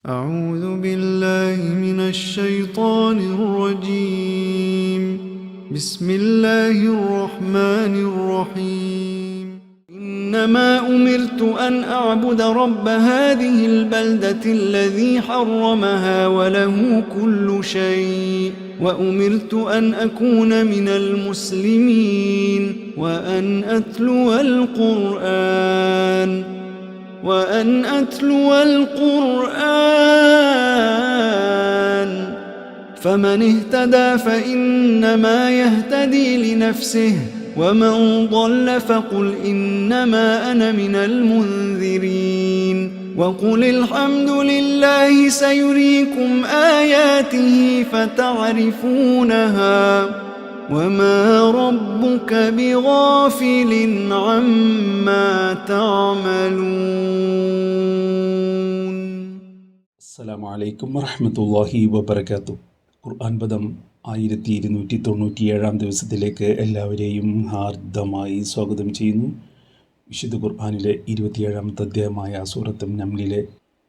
أعوذ بالله من الشيطان الرجيم. بسم الله الرحمن الرحيم. إنما أمرت أن أعبد رب هذه البلدة الذي حرمها وله كل شيء وأمرت أن أكون من المسلمين وأن أتلو القرآن فمن اهتدى فإنما يهتدي لنفسه ومن ضل فقل إنما أنا من المنذرين وقل الحمد لله سيريكم آياته فتعرفونها وما ربك بغافل عما تعملون. അസ്സലാമു അലൈക്കും വറഹ്മത്തുള്ളാഹി വബറകാതുഹു. ഖുർആൻ പദം 1297 ദിവസത്തിലേക്ക് എല്ലാവരെയും ഹാർദമായി സ്വാഗതം ചെയ്യുന്നു. വിശുദ്ധ ഖുർആനിലെ 27-ാമത്തെ അധ്യായമായ സൂറത്തുൻ നംലിലെ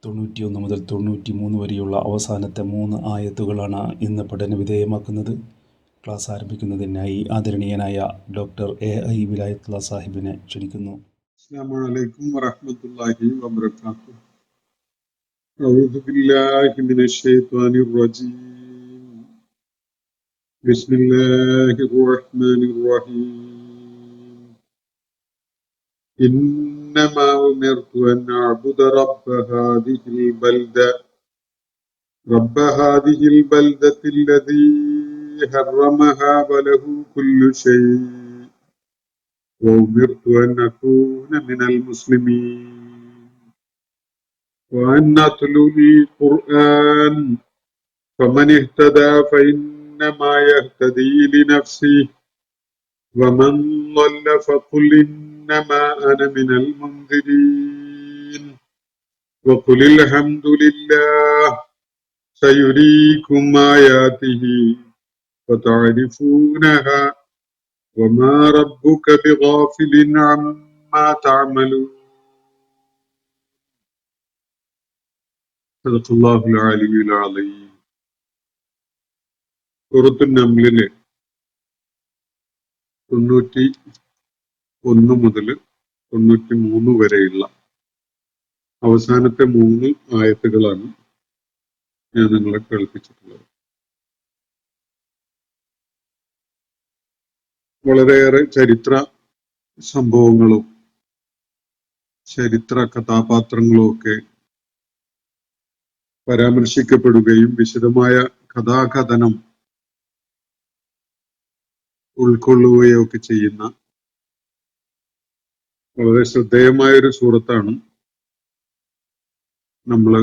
91 മുതൽ 93 വരെയുള്ള അവസാനത്തെ 3 ആയത്തുകളാണ് ഇന്ന് പഠന വിധേയമാക്കുന്നത്. ക്ലാസ് ആരംഭിക്കുന്നതിനായി ആദരണീയനായ ഡോക്ടർ AI വിലായത്തുള്ള സാഹിബിനെ ക്ഷണിക്കുന്നു. അസ്സലാമു അലൈക്കും വറഹ്മത്തുള്ളാഹി വബറകാതുഹു. أعوذ بالله من الشيطان الرجيم. بسم الله الرحمن الرحيم. إنما أمرت أن أعبد رب هذه البلدة الذي حرمها وله كل شيء وأمرت أن أكون من المسلمين وأن أتلو القرآن فمن اهتدى فإنما يهتدي لنفسه ومن ضل فقل إنما أنا من المنذرين وقل الحمد لله سيريكم آياته فتعرفونها وما ربك بغافل عما تعملون. صدق الله العلي العظيم. സൂറത്തുൻ നംലിലെ 91 മുതൽ 93 വരെയുള്ള അവസാനത്തെ 3 ആയത്തുകളാണ് ഞാൻ നിങ്ങളെ കേൾപ്പിച്ചിട്ടുള്ളത്. വളരെയേറെ ചരിത്ര സംഭവങ്ങളും ചരിത്ര കഥാപാത്രങ്ങളും ഒക്കെ പരാമർശിക്കപ്പെടുകയും വിശദമായ കഥാകഥനം ഉൾക്കൊള്ളുകയോ ഒക്കെ ചെയ്യുന്ന വളരെ ശ്രദ്ധേയമായൊരു സൂറത്താണ് നമ്മൾ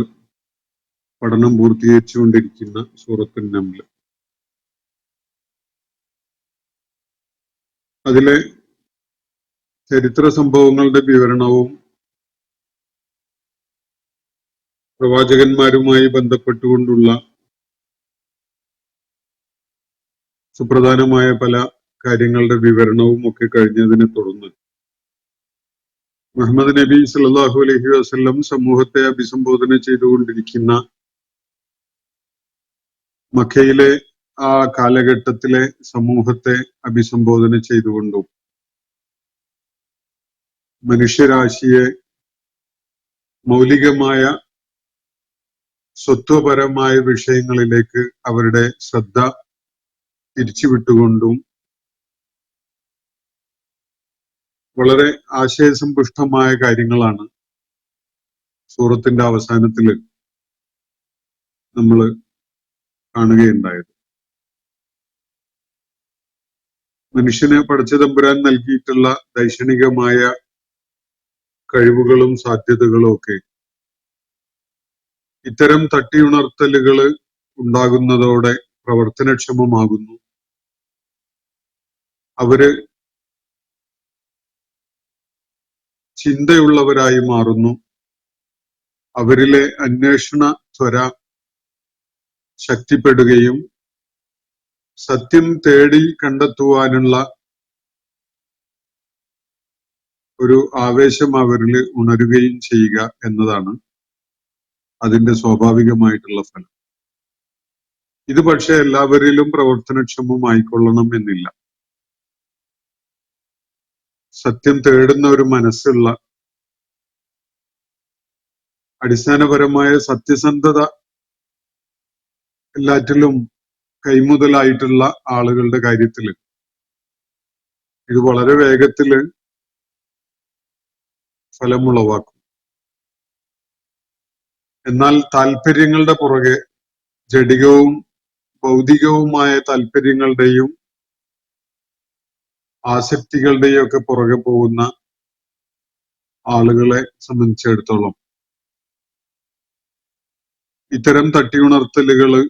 പഠനം പൂർത്തീകരിച്ചുകൊണ്ടിരിക്കുന്ന സൂറത്തുൻ നംൽ. അതിലെ ചരിത്ര സംഭവങ്ങളുടെ വിവരണവും പ്രവാചകന്മാരുമായി ബന്ധപ്പെട്ടുകൊണ്ടുള്ള സുപ്രധാനമായ പല കാര്യങ്ങളുടെ വിവരണവും ഒക്കെ കഴിഞ്ഞതിനെ തുടർന്ന് മുഹമ്മദ് നബി സല്ലല്ലാഹു അലൈഹി വസല്ലം സമൂഹത്തെ അഭിസംബോധന ചെയ്തുകൊണ്ടിരിക്കുന്ന മക്കയിലെ ആ കാലഘട്ടത്തിലെ സമൂഹത്തെ അഭിസംബോധന ചെയ്തുകൊണ്ടും മനുഷ്യരാശിയെ മൗലികമായ സ്വത്വപരമായ വിഷയങ്ങളിലേക്ക് അവരുടെ ശ്രദ്ധ തിരിച്ചുവിട്ടുകൊണ്ടും വളരെ ആശയസമ്പുഷ്ടമായ കാര്യങ്ങളാണ് സൂറത്തിന്റെ അവസാനത്തിൽ നമ്മൾ കാണുകയുണ്ടായത്. മനുഷ്യന് പടച്ച തമ്പുരാൻ നൽകിയിട്ടുള്ള ദൈക്ഷണികമായ കഴിവുകളും സാധ്യതകളും ഒക്കെ ഇത്തരം തട്ടിയുണർത്തലുകൾ ഉണ്ടാകുന്നതോടെ പ്രവർത്തനക്ഷമമാകുന്നു. അവര് ചിന്തയുള്ളവരായി മാറുന്നു. അവരിലെ അന്വേഷണ ത്വര ശക്തിപ്പെടുകയും സത്യം തേടി കണ്ടെത്തുവാനുള്ള ഒരു ആവേശം അവരിൽ ഉണരുകയും ചെയ്യുക എന്നതാണ് അതിന്റെ സ്വാഭാവികമായിട്ടുള്ള ഫലം. ഇത് പക്ഷെ എല്ലാവരിലും പ്രവർത്തനക്ഷമമായിക്കൊള്ളണം എന്നില്ല. സത്യം തേടുന്ന ഒരു മനസ്സുള്ള, അടിസ്ഥാനപരമായ സത്യസന്ധത എല്ലാറ്റിലും കൈമുതലായിട്ടുള്ള ആളുകളുടെ കാര്യത്തില് ഇത് വളരെ വേഗത്തില് ഫലമുളവാക്കും. എന്നാൽ താല്പര്യങ്ങളുടെ പുറകെ, ജഡികവും ഭൗതികവുമായ താല്പര്യങ്ങളുടെയും ആസക്തികളുടെയും ഒക്കെ പുറകെ പോകുന്ന ആളുകളെ സംബന്ധിച്ചിടത്തോളം ഇത്തരം തട്ടിയുണർത്തലുകള്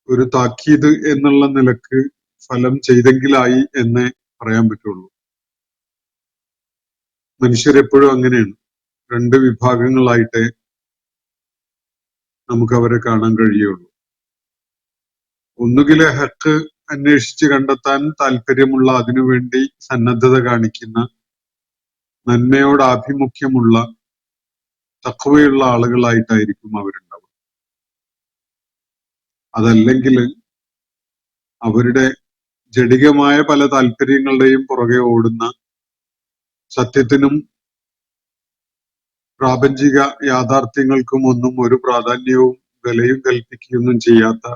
ഒരു താക്കീത് എന്നുള്ള നിലക്ക് ഫലം ചെയ്തെങ്കിലായി എന്നേ പറയാൻ പറ്റുള്ളൂ. മനുഷ്യരെപ്പോഴും അങ്ങനെയാണ്. രണ്ട് വിഭാഗങ്ങളായിട്ടേ നമുക്ക് അവരെ കാണാൻ കഴിയുള്ളൂ. ഒന്നുകിൽ ഹക്ക് അന്വേഷിച്ച് കണ്ടെത്താൻ താല്പര്യമുള്ള, അതിനുവേണ്ടി സന്നദ്ധത കാണിക്കുന്ന, നന്മയോട് ആഭിമുഖ്യമുള്ള, തഖ്വയുള്ള ആളുകളായിട്ടായിരിക്കും അവരുണ്ടാവുക. അതല്ലെങ്കിൽ അവരുടെ ജഡികമായ പല താല്പര്യങ്ങളുടെയും പുറകെ ഓടുന്ന, സത്യത്തിനും പ്രാപഞ്ചിക യാഥാർത്ഥ്യങ്ങൾക്കും ഒന്നും ഒരു പ്രാധാന്യവും വിലയും കൽപ്പിക്കുകയൊന്നും ചെയ്യാത്ത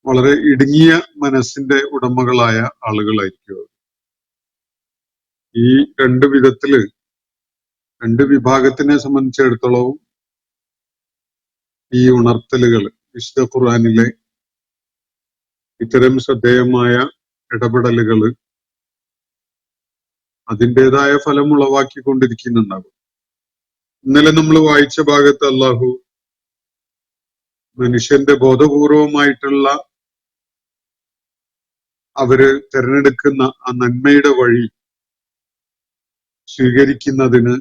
വളരെ ഇടുങ്ങിയ മനസ്സിന്റെ ഉടമകളായ ആളുകളായിരിക്കും. ഈ രണ്ട് വിധത്തില് രണ്ട് വിഭാഗത്തിനെ സംബന്ധിച്ചിടത്തോളവും ഈ ഉണർത്തലുകൾ, വിശുദ്ധ ഖുർആനിലെ ഇത്തരം ശ്രദ്ധേയമായ ഇടപെടലുകള് അതിൻ്റെതായ ഫലം ഉളവാക്കിക്കൊണ്ടിരിക്കുന്നുണ്ടാകും. ഇന്നലെ നമ്മൾ വായിച്ച ഭാഗത്ത് അള്ളാഹു മനുഷ്യന്റെ ബോധപൂർവമായിട്ടുള്ള അവര് തിരഞ്ഞെടുക്കുന്ന ആ നന്മയുടെ വഴി സ്വീകരിക്കുന്നതിന്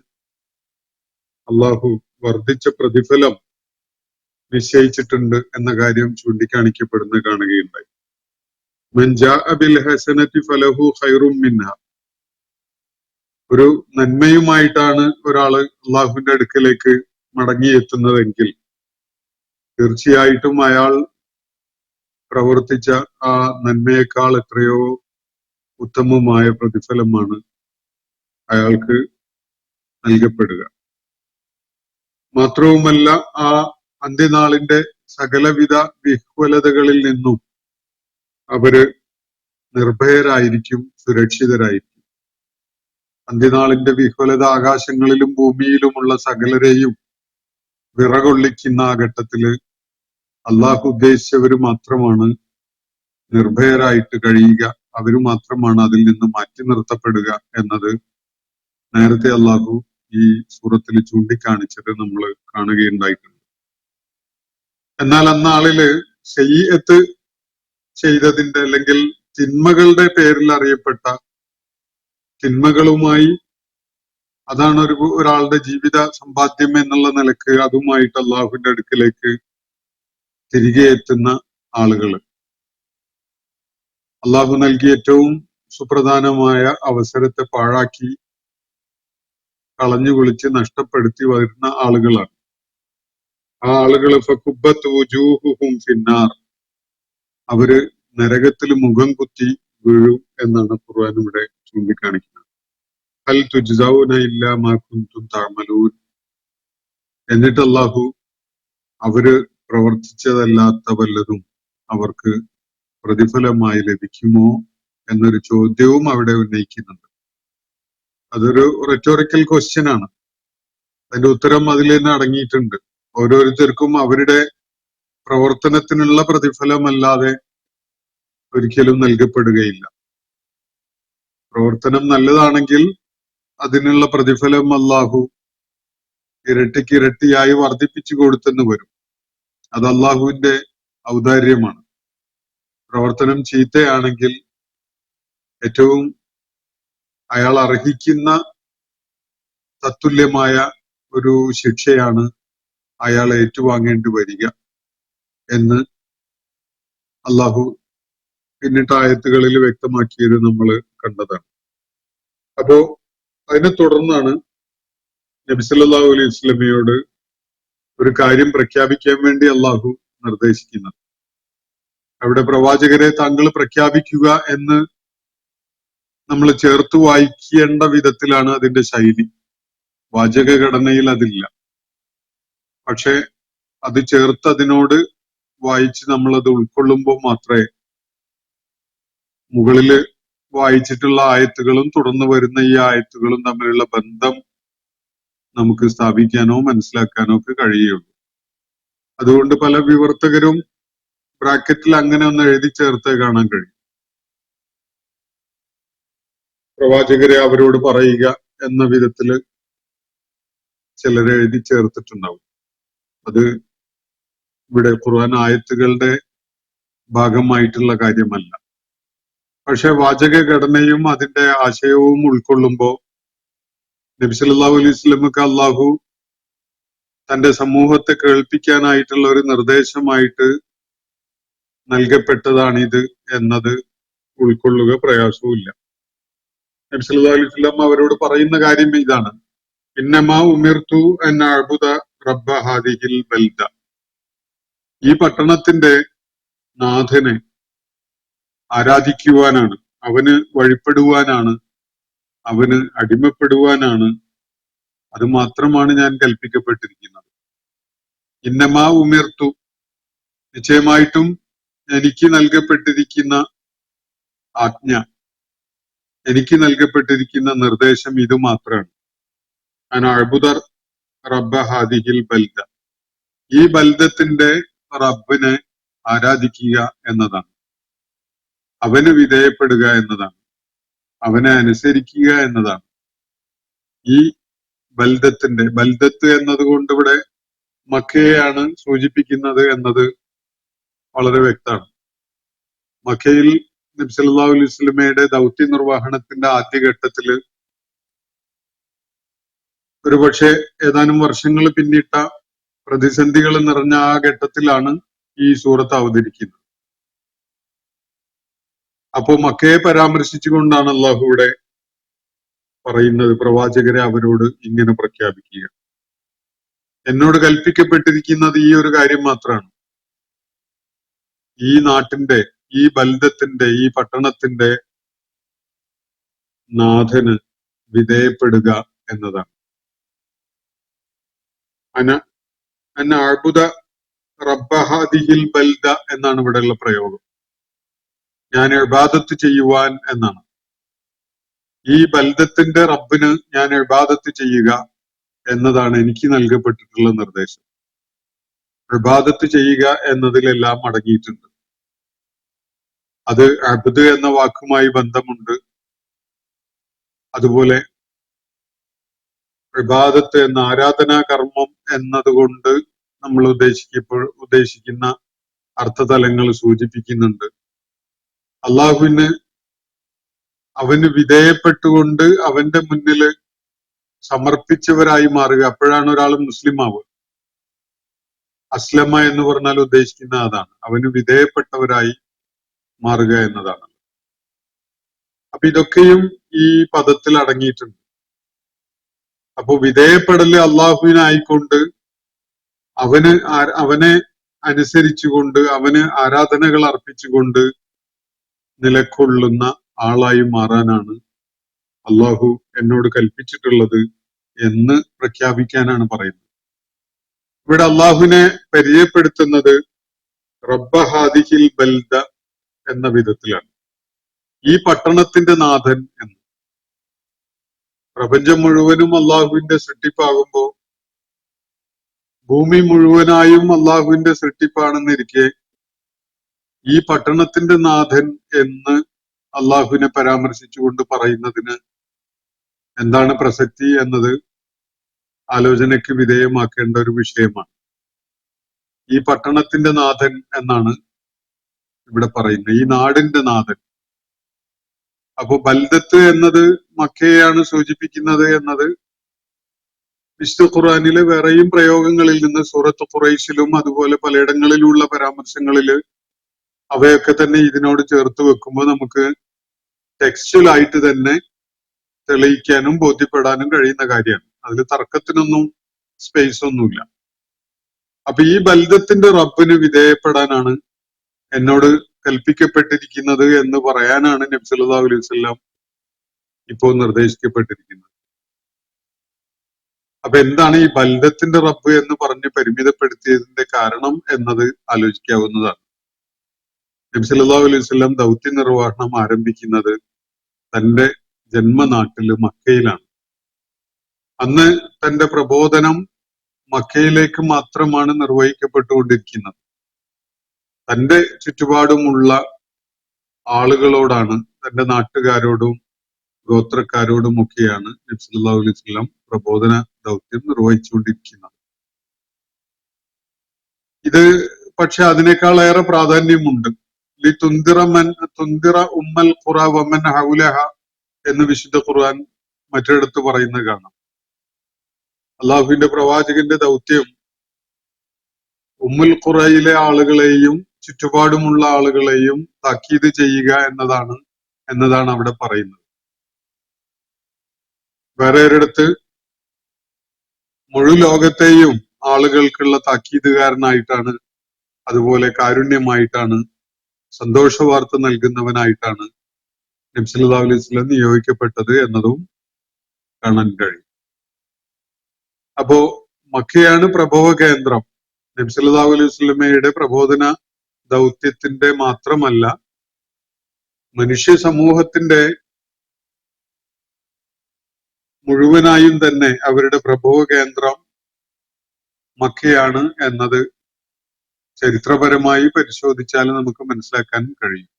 അള്ളാഹു വർദ്ധിച്ച പ്രതിഫലം നിശ്ചയിച്ചിട്ടുണ്ട് എന്ന കാര്യം ചൂണ്ടിക്കാണിക്കപ്പെടുന്ന കാണുകയുണ്ടായി. മൻ ജാഅ ബിൽ ഹസനതി ഫലഹു ഖൈറും മിൻഹ. ഒരു നന്മയുമായിട്ടാണ് ഒരാള് അള്ളാഹുവിന്റെ അടുക്കലേക്ക് മടങ്ങിയെത്തുന്നതെങ്കിൽ തീർച്ചയായിട്ടും അയാൾ പ്രവർത്തിച്ച ആ നന്മയേക്കാൾ എത്രയോ ഉത്തമമായ പ്രതിഫലമാണ് അയാൾക്ക് നൽകപ്പെടുക. മാത്രവുമല്ല, ആ അന്ത്യനാളിന്റെ സകലവിധ വിഹ്വലതകളിൽ നിന്നും അവര് നിർഭയരായിരിക്കും, സുരക്ഷിതരായിരിക്കും. അന്ത്യനാളിന്റെ വിഹ്വലത ആകാശങ്ങളിലും ഭൂമിയിലുമുള്ള സകലരെയും വിറകൊള്ളിക്കുന്ന ആ ഘട്ടത്തില് അള്ളാഹു ഉദ്ദേശിച്ചവര് മാത്രമാണ് നിർഭയരായിട്ട് കഴിയുക, അവര് മാത്രമാണ് അതിൽ നിന്ന് മാറ്റി നിർത്തപ്പെടുക എന്നത് നേരത്തെ അള്ളാഹു ഈ സൂറത്തിൽ ചൂണ്ടിക്കാണിച്ചത് നമ്മൾ കാണുകയുണ്ടായിട്ടുണ്ട്. എന്നാൽ അന്നാളില് സയ്യിഅത്ത് ചെയ്തതിന്റെ അല്ലെങ്കിൽ തിന്മകളുടെ പേരിൽ അറിയപ്പെട്ട തിന്മകളുമായി, അതാണ് ഒരാളുടെ ജീവിത സമ്പാദ്യം എന്നുള്ള നിലക്ക് അതുമായിട്ട് അള്ളാഹുവിന്റെ അടുക്കിലേക്ക് തിരികെ എത്തുന്ന ആളുകള്, അള്ളാഹു നൽകിയ ഏറ്റവും സുപ്രധാനമായ അവസരത്തെ പാഴാക്കി കളഞ്ഞു കുളിച്ച് നഷ്ടപ്പെടുത്തി വരുന്ന ആളുകളാണ്. ആ ആളുകള് ഫകുബ്ബത്ത് വുജൂഹുഹും ഫിന്നാർ, അവര് നരകത്തിൽ മുഖം കുത്തി വീഴും എന്നാണ് ഖുർആൻ ഇവിടെ ചൂണ്ടിക്കാണിക്കുന്നത്. ഹൽ തുജ്സൗന ഇല്ലാ മാ കുന്തും തഅമലൂൻ. എന്നിട്ട് അല്ലാഹു അവര് പ്രവർത്തിച്ചതല്ലാത്ത വല്ലതും അവർക്ക് പ്രതിഫലമായി ലഭിക്കുമോ എന്നൊരു ചോദ്യവും അവിടെ ഉന്നയിക്കുന്നുണ്ട്. അതൊരു റെറ്റോറിക്കൽ ക്വസ്റ്റ്യൻ ആണ്. അതിന്റെ ഉത്തരം അതിൽ തന്നെ അടങ്ങിയിട്ടുണ്ട്. ഓരോരുത്തർക്കും അവരുടെ പ്രവർത്തനത്തിനുള്ള പ്രതിഫലമല്ലാതെ ഒരിക്കലും നൽകപ്പെടുകയില്ല. പ്രവർത്തനം നല്ലതാണെങ്കിൽ അതിനുള്ള പ്രതിഫലം അല്ലാഹു ഇരട്ടിക്കിരട്ടിയായി വർദ്ധിപ്പിച്ചു കൊടുത്തെന്ന് വരും. അത് അല്ലാഹുവിന്റെ ഔദാര്യമാണ്. പ്രവർത്തനം ചീത്തയാണെങ്കിൽ ഏറ്റവും അയാൾ അർഹിക്കുന്ന തത്തുല്യമായ ഒരു ശിക്ഷയാണ് അയാൾ ഏറ്റുവാങ്ങേണ്ടി വരിക എന്ന് അല്ലാഹു പിന്നിട്ട ആയത്തുകളിൽ വ്യക്തമാക്കിയത് നമ്മൾ കണ്ടതാണ്. അപ്പോ അതിനെ തുടർന്നാണ് നബി സല്ലല്ലാഹു അലൈഹി വസല്ലമയോട് ഒരു കാര്യം പ്രഖ്യാപിക്കാൻ വേണ്ടി അള്ളാഹു നിർദ്ദേശിക്കുന്നത്. അവിടെ പ്രവാചകരെ താങ്കൾ പ്രഖ്യാപിക്കുക എന്ന് നമ്മൾ ചേർത്ത് വായിക്കേണ്ട വിധത്തിലാണ് അതിന്റെ ശൈലി. വാചകഘടനയിൽ അതില്ല. പക്ഷെ അത് ചേർത്ത് അതിനോട് വായിച്ച് നമ്മളത് ഉൾക്കൊള്ളുമ്പോൾ മാത്രമേ മുകളില് വായിച്ചിട്ടുള്ള ആയത്തുകളും തുടർന്ന് വരുന്ന ഈ ആയത്തുകളും തമ്മിലുള്ള ബന്ധം നമുക്ക് സ്ഥാപിക്കാനോ മനസ്സിലാക്കാനോ ഒക്കെ കഴിയുള്ളൂ. അതുകൊണ്ട് പല വിവർത്തകരും ബ്രാക്കറ്റിൽ അങ്ങനെ ഒന്ന് എഴുതി ചേർത്തേ കാണാൻ കഴിയും. പ്രവാചകരെ അവരോട് പറയുക എന്ന വിധത്തില് ചിലർ എഴുതി ചേർത്തിട്ടുണ്ടാവും. അത് ഇവിടെ ഖുർആൻ ആയത്തുകളുടെ ഭാഗമായിട്ടുള്ള കാര്യമല്ല. പക്ഷെ വാചക ഘടനയും അതിന്റെ ആശയവും ഉൾക്കൊള്ളുമ്പോൾ നബി സല്ലല്ലാഹു അലൈഹി വസല്ലമക്ക് അള്ളാഹു തന്റെ സമൂഹത്തെ കേൾപ്പിക്കാനായിട്ടുള്ള ഒരു നിർദ്ദേശമായിട്ട് നൽകപ്പെട്ടതാണിത് എന്നത് ഉൾക്കൊള്ളുക പ്രയാസവുമില്ല. നബി സല്ലല്ലാഹു അലൈഹി വസല്ലം അവരോട് പറയുന്ന കാര്യം ഇതാണ്: ഇന്നമാ ഉമിർതു അൻ അഅ്ബുദ റബ്ബ ഹാദിഹിൽ ബൽദ. ഈ പട്ടണത്തിന്റെ നാഥനെ ആരാധിക്കുവാനാണ്, അവന് വഴിപ്പെടുവാനാണ്, അവന് അടിമപ്പെടുവാനാണ്, അത് മാത്രമാണ് ഞാൻ കൽപ്പിക്കപ്പെട്ടിരിക്കുന്നത്. ഇന്നമാ ഉമിർത്തു, നിശ്ചയമായിട്ടും എനിക്ക് നൽകപ്പെട്ടിരിക്കുന്ന ആജ്ഞ, എനിക്ക് നൽകപ്പെട്ടിരിക്കുന്ന നിർദ്ദേശം ഇത് മാത്രമാണ്. അൻ അഅ്ബുദ റബ്ബ ഹാദിഹിൽ ബൽദ, ഈ ബൽദത്തിന്റെ റബ്ബിനെ ആരാധിക്കുക എന്നതാണ്, അവന് വിധേയപ്പെടുക എന്നതാണ്, അവനെ അനുസരിക്കുക എന്നതാണ്. ഈ ബൽദത്തിന്റെ, ബൽദത്ത് എന്നതുകൊണ്ട് ഇവിടെ മക്കയെയാണ് സൂചിപ്പിക്കുന്നത് എന്നത് വളരെ വ്യക്തമാണ്. മക്കയിൽ നബി സല്ലല്ലാഹു അലൈഹി വസല്ലമയുടെ ദൗത്യ നിർവഹണത്തിന്റെ ആദ്യഘട്ടത്തില് ഒരുപക്ഷെ ഏതാനും വർഷങ്ങൾ പിന്നിട്ട പ്രതിസന്ധികൾ നിറഞ്ഞ ആ ഘട്ടത്തിലാണ് ഈ സൂറത്ത് അവതരിക്കുന്നത്. അപ്പോ മക്കയെ പരാമർശിച്ചുകൊണ്ടാണ് അള്ളാഹു ഇവിടെ പറയുന്നത്, പ്രവാചകരെ അവരോട് ഇങ്ങനെ പ്രഖ്യാപിക്കുക, എന്നോട് കൽപ്പിക്കപ്പെട്ടിരിക്കുന്നത് ഈ ഒരു കാര്യം മാത്രമാണ്, ഈ നാട്ടിന്റെ, ഈ ബൽദത്തിന്റെ, ഈ പട്ടണത്തിന്റെ നാഥന് വിധേയപ്പെടുക എന്നതാണ്. അന അഅ്ബുദ റബ്ബ ഹാദിഹിൽ ബൽദ എന്നാണ് ഇവിടെയുള്ള പ്രയോഗം. ഞാൻ ഇബാദത്ത് ചെയ്യുവാൻ എന്നാണ്. ഈ ബൽദത്തിന്റെ റബ്ബിന് ഞാൻ ഇബാദത്ത് ചെയ്യുക എന്നതാണ് എനിക്ക് നൽകപ്പെട്ടിട്ടുള്ള നിർദ്ദേശം. ഇബാദത്ത് ചെയ്യുക എന്നതിലെല്ലാം അടങ്ങിയിട്ടുണ്ട്. അത് അബ്ദ് എന്ന വാക്കുമായി ബന്ധമുണ്ട്. അതുപോലെ ഇബാദത്ത് എന്ന ആരാധനാ കർമ്മം എന്നതുകൊണ്ട് നമ്മൾ ഉദ്ദേശിക്കുന്ന അർത്ഥതലങ്ങൾ സൂചിപ്പിക്കുന്നുണ്ട്. അള്ളാഹുവിന്, അവന് വിധേയപ്പെട്ടുകൊണ്ട് അവന്റെ മുന്നില് സമർപ്പിച്ചവരായി മാറുക. അപ്പോഴാണ് ഒരാൾ മുസ്ലിം ആവുക. അസ്ലമ എന്ന് പറഞ്ഞാൽ ഉദ്ദേശിക്കുന്ന അതാണ്, അവന് വിധേയപ്പെട്ടവരായി മാറുക എന്നതാണ്. അപ്പൊ ഇതൊക്കെയും ഈ പദത്തിൽ അടങ്ങിയിട്ടുണ്ട്. അപ്പൊ വിധേയപ്പെടല് അള്ളാഹുവിനായിക്കൊണ്ട് അവനെ അനുസരിച്ചുകൊണ്ട് അവന് ആരാധനകൾ അർപ്പിച്ചുകൊണ്ട് നിലകൊള്ളുന്ന ആളായി മാറാനാണ് അള്ളാഹു എന്നോട് കൽപ്പിച്ചിട്ടുള്ളത് എന്ന് പ്രഖ്യാപിക്കാനാണ് പറയുന്നത്. ഇവിടെ അള്ളാഹുവിനെ പരിചയപ്പെടുത്തുന്നത് റബ്ബ ഹാദിഹിൽ ബൽദ എന്ന വിധത്തിലാണ്, ഈ പട്ടണത്തിന്റെ നാഥൻ എന്ന്. പ്രപഞ്ചം മുഴുവനും അള്ളാഹുവിന്റെ സൃഷ്ടിപ്പാകുമ്പോ ഭൂമി മുഴുവനായും അള്ളാഹുവിന്റെ സൃഷ്ടിപ്പാണെന്നിരിക്കെ ഈ പട്ടണത്തിന്റെ നാഥൻ എന്ന് അള്ളാഹുവിനെ പരാമർശിച്ചുകൊണ്ട് പറയുന്നതിന് എന്താണ് പ്രസക്തി എന്നത് ആലോചനയ്ക്ക് വിധേയമാക്കേണ്ട ഒരു വിഷയമാണ്. ഈ പട്ടണത്തിന്റെ നാഥൻ എന്നാണ് ഇവിടെ പറയുന്നത്, ഈ നാടിന്റെ നാഥൻ. അപ്പൊ ബൽദത്ത് എന്നത് മക്കയെയാണ് സൂചിപ്പിക്കുന്നത് എന്നത് വിശുദ്ധ ഖുർആനിലെ വേറെയും പ്രയോഗങ്ങളിൽ നിന്ന്, സൂറത്ത് ഖുറൈശിലും അതുപോലെ പലയിടങ്ങളിലുള്ള പരാമർശങ്ങളില് അവയൊക്കെ തന്നെ ഇതിനോട് ചേർത്ത് വെക്കുമ്പോൾ നമുക്ക് ടെക്സ്ച്വൽ ആയിട്ട് തന്നെ തെളിയിക്കാനും ബോധ്യപ്പെടാനും കഴിയുന്ന കാര്യമാണ്. അതിൽ തർക്കത്തിനൊന്നും സ്പേസ് ഒന്നുമില്ല. അപ്പൊ ഈ ബൽദത്തിന്റെ റബ്ബിന് വിധേയപ്പെടാനാണ് എന്നോട് കൽപ്പിക്കപ്പെട്ടിരിക്കുന്നത് എന്ന് പറയാനാണ് നബി സല്ലല്ലാഹു അലൈഹി വസല്ലം ഇപ്പോൾ നിർദ്ദേശിക്കപ്പെട്ടിരിക്കുന്നത്. അപ്പൊ എന്താണ് ഈ ബൽദത്തിന്റെ റബ്ബ് എന്ന് പറഞ്ഞ് പരിമിതപ്പെടുത്തിയതിന്റെ കാരണം എന്നത് ആലോചിക്കാവുന്നതാണ്. നബി സല്ലല്ലാഹു അലൈഹി വസല്ലം ദൗത്യ നിർവഹണം ആരംഭിക്കുന്നത് തന്റെ ജന്മനാട്ടില് മക്കയിലാണ്. അന്ന് തന്റെ പ്രബോധനം മക്കയിലേക്ക് മാത്രമാണ് നിർവഹിക്കപ്പെട്ടുകൊണ്ടിരിക്കുന്നത്. തന്റെ ചുറ്റുപാടുമുള്ള ആളുകളോടാണ്, തന്റെ നാട്ടുകാരോടും ഗോത്രക്കാരോടും ഒക്കെയാണ് നബി സല്ലല്ലാഹു അലൈഹി വസല്ലം പ്രബോധന ദൗത്യം നിർവഹിച്ചുകൊണ്ടിരിക്കുന്നത്. ഇത് പക്ഷെ അതിനേക്കാളേറെ പ്രാധാന്യമുണ്ട്. തുന്തിറ ഉമ്മൽ ഖുറ വമൻ ഹൗലഹ എന്ന് വിശുദ്ധ ഖുർആൻ മറ്റിടത്ത് പറയുന്നത് കാണാം. അള്ളാഹുവിന്റെ പ്രവാചകന്റെ ദൗത്യം ഉമ്മുൽ ഖുറയിലെ ആളുകളെയും ചുറ്റുപാടുമുള്ള ആളുകളെയും താക്കീത് ചെയ്യുക എന്നതാണ് അവിടെ പറയുന്നത്. വേറെ ഒരിടത്ത് മുഴു ലോകത്തെയും ആളുകൾക്കുള്ള താക്കീതുകാരനായിട്ടാണ്, അതുപോലെ കാരുണ്യമായിട്ടാണ്, സന്തോഷ വാർത്ത നൽകുന്നവനായിട്ടാണ് നബി സല്ലല്ലാഹു അലൈഹി വസല്ലം നിയോഗിക്കപ്പെട്ടത് എന്നതും കാണാൻ കഴിയും. അപ്പോ മക്കയാണ് പ്രഭവ കേന്ദ്രം. നബി സല്ലല്ലാഹു അലൈഹി വസല്ലമയുടെ പ്രബോധന ദൗത്യത്തിന്റെ മാത്രമല്ല, മനുഷ്യ സമൂഹത്തിന്റെ മുഴുവനായും തന്നെ അവരുടെ പ്രഭവ കേന്ദ്രം മക്കയാണ് എന്നത് ചരിത്രപരമായി പരിശോധിച്ചാൽ നമുക്ക് മനസ്സിലാക്കാൻ കഴിയും.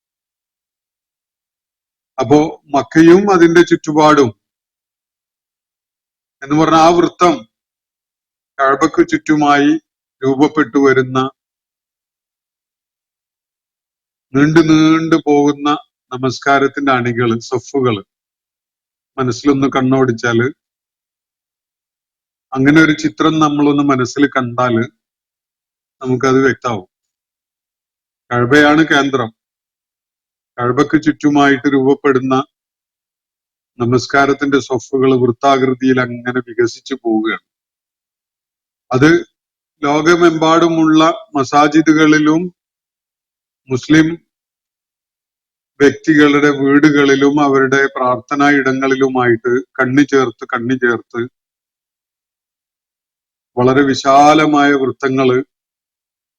അപ്പോ മക്കയും അതിന്റെ ചുറ്റുപാടും എന്ന് പറഞ്ഞ ആ വൃത്തം കഅബക്ക് ചുറ്റുമായി രൂപപ്പെട്ടു വരുന്ന നീണ്ടു പോകുന്ന നമസ്കാരത്തിന്റെ അണികള്, സഫുകള് മനസ്സിലൊന്ന് കണ്ണോടിച്ചാല്, അങ്ങനെ ഒരു ചിത്രം നമ്മളൊന്ന് മനസ്സിൽ കണ്ടാല് നമുക്കത് വ്യക്തമാവും. കഅബയാണ് കേന്ദ്രം. കഅബക്ക് ചുറ്റുമായിട്ട് രൂപപ്പെടുന്ന നമസ്കാരത്തിന്റെ സഫുകൾ വൃത്താകൃതിയിൽ അങ്ങനെ വികസിച്ചു പോവുകയാണ്. അത് ലോകമെമ്പാടുമുള്ള മസാജിദുകളിലും മുസ്ലിം വ്യക്തികളുടെ വീടുകളിലും അവരുടെ പ്രാർത്ഥനാ ഇടങ്ങളിലുമായിട്ട് കണ്ണി ചേർത്ത് വളരെ വിശാലമായ വൃത്തങ്ങള്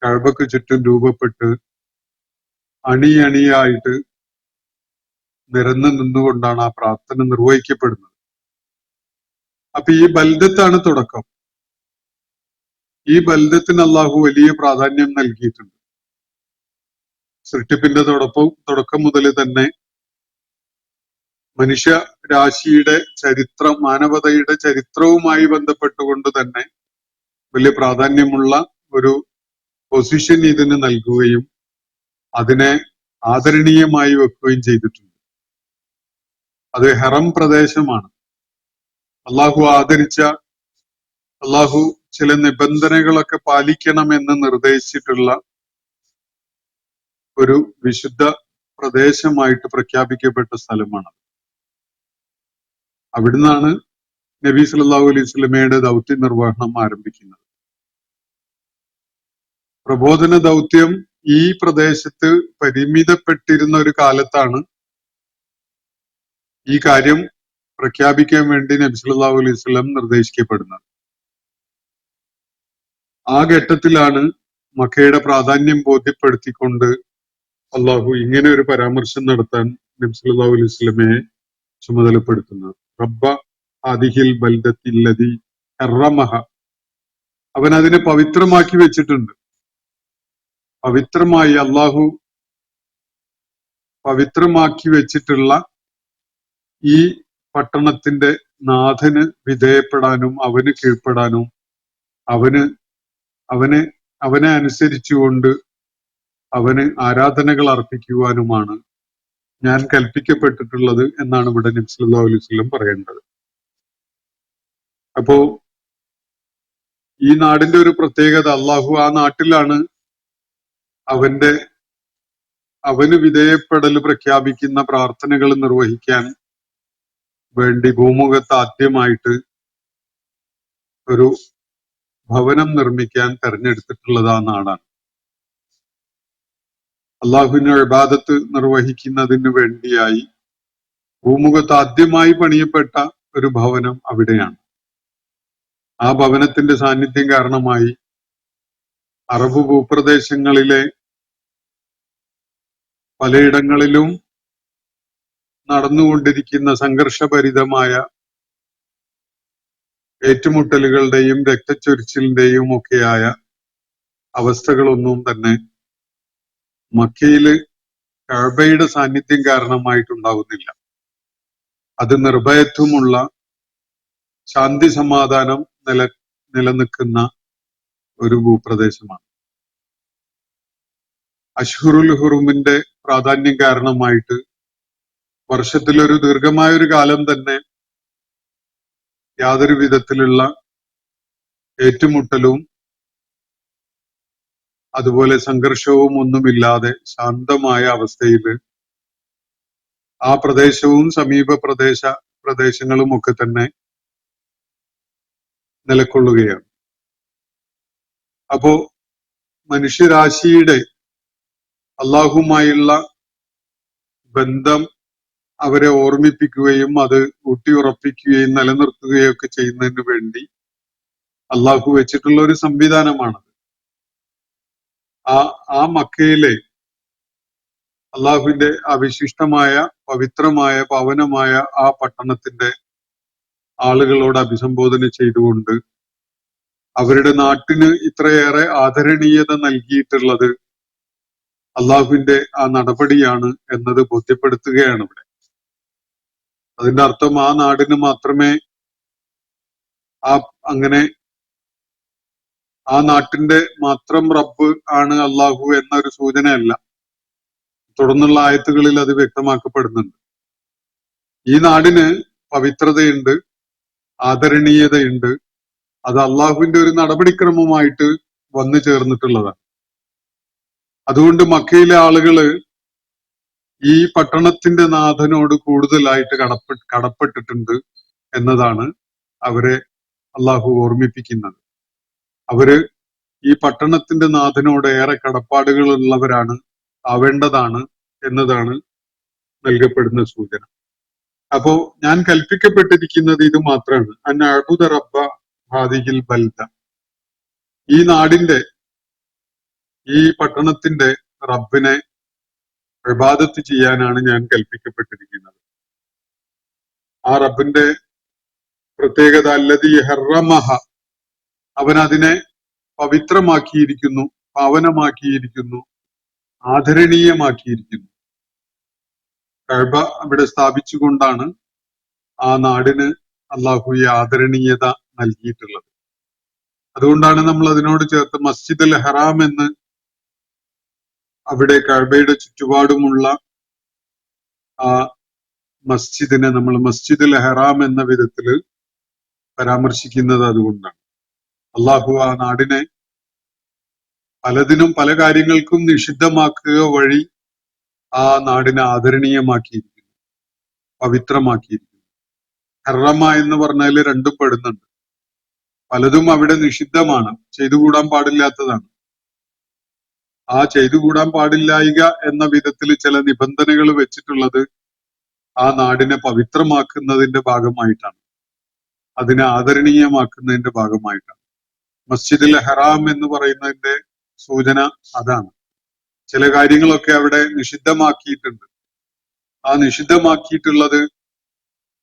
കഅബക്ക് ചുറ്റും രൂപപ്പെട്ട് അണിയായിട്ട് നിരന്നു നിന്നുകൊണ്ടാണ് ആ പ്രാർത്ഥന നിർവഹിക്കപ്പെടുന്നത്. അപ്പൊ ഈ ബൽദത്താണ് തുടക്കം. ഈ ബൽദത്തിന് അള്ളാഹു വലിയ പ്രാധാന്യം നൽകിയിട്ടുണ്ട്. സൃഷ്ടിപ്പിന്റെ തുടക്കം മുതൽ തന്നെ മനുഷ്യ രാശിയുടെ ചരിത്രം, മാനവതയുടെ ചരിത്രവുമായി ബന്ധപ്പെട്ടുകൊണ്ട് തന്നെ വലിയ പ്രാധാന്യമുള്ള ഒരു പൊസിഷൻ ഇതിന് നൽകുകയും അതിനെ ആദരണീയമായി വെക്കുകയും ചെയ്തിട്ടുണ്ട്. അത് ഹറം പ്രദേശമാണ്. അള്ളാഹു ആദരിച്ച, അള്ളാഹു ചില നിബന്ധനകളൊക്കെ പാലിക്കണമെന്ന് നിർദ്ദേശിച്ചിട്ടുള്ള ഒരു വിശുദ്ധ പ്രദേശമായിട്ട് പ്രഖ്യാപിക്കപ്പെട്ട സ്ഥലമാണ്. അവിടുന്നാണ് നബി സല്ലല്ലാഹു അലൈഹി വസല്ലമയുടെ ദൗത്യ നിർവഹണം ആരംഭിക്കുന്നത്. പ്രബോധന ദൗത്യം ഈ പ്രദേശത്ത് പരിമിതപ്പെട്ടിരുന്ന ഒരു കാലത്താണ് ഈ കാര്യം പ്രഖ്യാപിക്കാൻ വേണ്ടി നബി സല്ലല്ലാഹു അലൈഹി വസല്ലം നിർദ്ദേശിക്കപ്പെടുന്നത്. ആ ഘട്ടത്തിലാണ് മക്കയുടെ പ്രാധാന്യം ബോധ്യപ്പെടുത്തിക്കൊണ്ട് അള്ളാഹു ഇങ്ങനെ ഒരു പരാമർശം നടത്താൻ നബി സല്ലല്ലാഹു അലൈഹി വസല്ലമയെ ചുമതലപ്പെടുത്തുന്നത്. റബ്ബ ഹാദിഹിൽ ബൽദത്തില്ലദി ഹറമഹ, അവൻ അതിനെ പവിത്രമാക്കി വെച്ചിട്ടുണ്ട്. പവിത്രമായി അള്ളാഹു പവിത്രമാക്കി വെച്ചിട്ടുള്ള ഈ പട്ടണത്തിന്റെ നാഥന് വിധേയപ്പെടാനും അവന് കീഴ്പ്പെടാനും അവനെ അനുസരിച്ചുകൊണ്ട് അവന് ആരാധനകൾ അർപ്പിക്കുവാനുമാണ് ഞാൻ കൽപ്പിക്കപ്പെട്ടിട്ടുള്ളത് എന്നാണ് ഇവിടെ നബി സല്ലല്ലാഹു അലൈഹി വസല്ലം പറയേണ്ടത്. അപ്പോ ഈ നാടിന്റെ ഒരു പ്രത്യേകത, അള്ളാഹു ആ നാട്ടിലാണ് അവന് വിധേയപ്പെടൽ പ്രഖ്യാപിക്കുന്ന പ്രാർത്ഥനകൾ നിർവഹിക്കാൻ വേണ്ടി ഭൂമുഖത്ത് ആദ്യമായിട്ട് ഒരു ഭവനം നിർമ്മിക്കാൻ തെരഞ്ഞെടുത്തിട്ടുള്ളത് ആ നാടാണ്. അള്ളാഹുവിന്റെ ഇബാദത്ത് നിർവഹിക്കുന്നതിന് വേണ്ടിയായി ഭൂമുഖത്ത് ആദ്യമായി പണിയപ്പെട്ട ഒരു ഭവനം അവിടെയാണ്. ആ ഭവനത്തിന്റെ സാന്നിധ്യം കാരണമായി അറബ് ഭൂപ്രദേശങ്ങളിലെ പലയിടങ്ങളിലും നടന്നുകൊണ്ടിരിക്കുന്ന സംഘർഷഭരിതമായ ഏറ്റുമുട്ടലുകളുടെയും രക്തച്ചൊരിച്ചിലിന്റെയും ഒക്കെയായ അവസ്ഥകളൊന്നും തന്നെ മക്കയില് കഅബയുടെ സാന്നിധ്യം കാരണമായിട്ടുണ്ടാവുന്നില്ല. അത് നിർഭയത്വമുള്ള ശാന്തി സമാധാനം നിലനിൽക്കുന്ന ഒരു ഭൂപ്രദേശമാണ്. അഷ്ഹുറുൽ ഹുറുമിന്റെ പ്രാധാന്യം കാരണമായിട്ട് വർഷത്തിലൊരു ദീർഘമായ ഒരു കാലം തന്നെ യാതൊരു വിധത്തിലുള്ള ഏറ്റുമുട്ടലും അതുപോലെ സംഘർഷവും ഒന്നുമില്ലാതെ ശാന്തമായ അവസ്ഥയിൽ ആ പ്രദേശവും സമീപ പ്രദേശങ്ങളും ഒക്കെ തന്നെ നിലകൊള്ളുകയാണ്. അപ്പോ മനുഷ്യരാശിയുടെ അള്ളാഹുമായുള്ള ബന്ധം അവരെ ഓർമ്മിപ്പിക്കുകയും അത് ഊട്ടിയുറപ്പിക്കുകയും നിലനിർത്തുകയും ഒക്കെ ചെയ്യുന്നതിന് വേണ്ടി അള്ളാഹു വെച്ചിട്ടുള്ള ഒരു സംവിധാനമാണ്. ആ മക്കയിലെ അള്ളാഹുവിന്റെ വിശിഷ്ടമായ പവിത്രമായ പാവനമായ ആ പട്ടണത്തിന്റെ ആളുകളോട് അഭിസംബോധന ചെയ്തുകൊണ്ട് അവരുടെ നാട്ടിന് ഇത്രയേറെ ആദരണീയത നൽകിയിട്ടുള്ളത് അള്ളാഹുവിന്റെ ആ നടപടിയാണ് എന്നത് ബോധ്യപ്പെടുത്തുകയാണ് ഇവിടെ. അതിന്റെ അർത്ഥം ആ നാടിന് മാത്രമേ അങ്ങനെ ആ നാട്ടിന്റെ മാത്രം റബ്ബ് ആണ് അള്ളാഹു എന്നൊരു സൂചനയല്ല. തുടർന്നുള്ള ആയത്തുകളിൽ അത് വ്യക്തമാക്കപ്പെടുന്നുണ്ട്. ഈ നാടിന് പവിത്രതയുണ്ട്, ആദരണീയതയുണ്ട്. അത് അള്ളാഹുവിന്റെ ഒരു നടപടിക്രമമായിട്ട് വന്നു ചേർന്നിട്ടുള്ളതാണ്. അതുകൊണ്ട് മക്കയിലെ ആളുകള് ഈ പട്ടണത്തിന്റെ നാഥനോട് കൂടുതലായിട്ട് കടപ്പെട്ടിട്ടുണ്ട് എന്നതാണ് അവരെ അള്ളാഹു ഓർമ്മിപ്പിക്കുന്നത്. അവര് ഈ പട്ടണത്തിന്റെ നാഥനോട് ഏറെ കടപ്പാടുകൾ ഉള്ളവരാണ്, ആവേണ്ടതാണ് എന്നതാണ് നൽകപ്പെടുന്ന സൂചന. അപ്പോ ഞാൻ കൽപ്പിക്കപ്പെട്ടിരിക്കുന്നത് ഇത് മാത്രമാണ്, അൻ അഅ്ബുദ റബ്ബ ഹാദിഹിൽ ബൽദ. ഈ നാടിന്റെ, ഈ പട്ടണത്തിന്റെ റബ്ബിനെ ഇബാദത്ത് ചെയ്യാനാണ് ഞാൻ കൽപ്പിക്കപ്പെട്ടിരിക്കുന്നത്. ആ റബ്ബിന്റെ പ്രത്യേകത അല്ലദീ ഹറമഹ, അവൻ അതിനെ പവിത്രമാക്കിയിരിക്കുന്നു, പാവനമാക്കിയിരിക്കുന്നു, ആദരണീയമാക്കിയിരിക്കുന്നു. കഅബ അവിടെ സ്ഥാപിച്ചുകൊണ്ടാണ് ആ നാടിന് അള്ളാഹു ഈ ആദരണീയത നൽകിയിട്ടുള്ളത്. അതുകൊണ്ടാണ് നമ്മൾ അതിനോട് ചേർത്ത് മസ്ജിദുൽ ഹറാം എന്ന് അവിടെ കഅബയുടെ ചുറ്റുപാടുമുള്ള ആ മസ്ജിദിനെ നമ്മൾ മസ്ജിദുൽ ഹറാം എന്ന വിധത്തില് പരാമർശിക്കുന്നത്. അതുകൊണ്ടാണ് അള്ളാഹു ആ നാടിനെ പലതിനും പല കാര്യങ്ങൾക്കും നിഷിദ്ധമാക്കുക വഴി ആ നാടിനെ ആദരണീയമാക്കിയിരിക്കുന്നു, പവിത്രമാക്കിയിരിക്കുന്നു. ഹറമ എന്ന് പറഞ്ഞാല് രണ്ടും പെടുന്നുണ്ട്. പലതും അവിടെ നിഷിദ്ധമാണ്, ചെയ്തുകൂടാൻ പാടില്ലാത്തതാണ്. ആ ചെയ്തുകൂടാൻ പാടില്ലായിക എന്ന വിധത്തിൽ ചില നിബന്ധനകൾ വെച്ചിട്ടുള്ളത് ആ നാടിനെ പവിത്രമാക്കുന്നതിന്റെ ഭാഗമായിട്ടാണ്, അതിനെ ആദരണീയമാക്കുന്നതിന്റെ ഭാഗമായിട്ടാണ്. മസ്ജിദുൽ ഹറാം എന്ന് പറയുന്നതിന്റെ സൂചന അതാണ്. ചില കാര്യങ്ങളൊക്കെ അവിടെ നിഷിദ്ധമാക്കിയിട്ടുണ്ട്. ആ നിഷിദ്ധമാക്കിയിട്ടുള്ളത്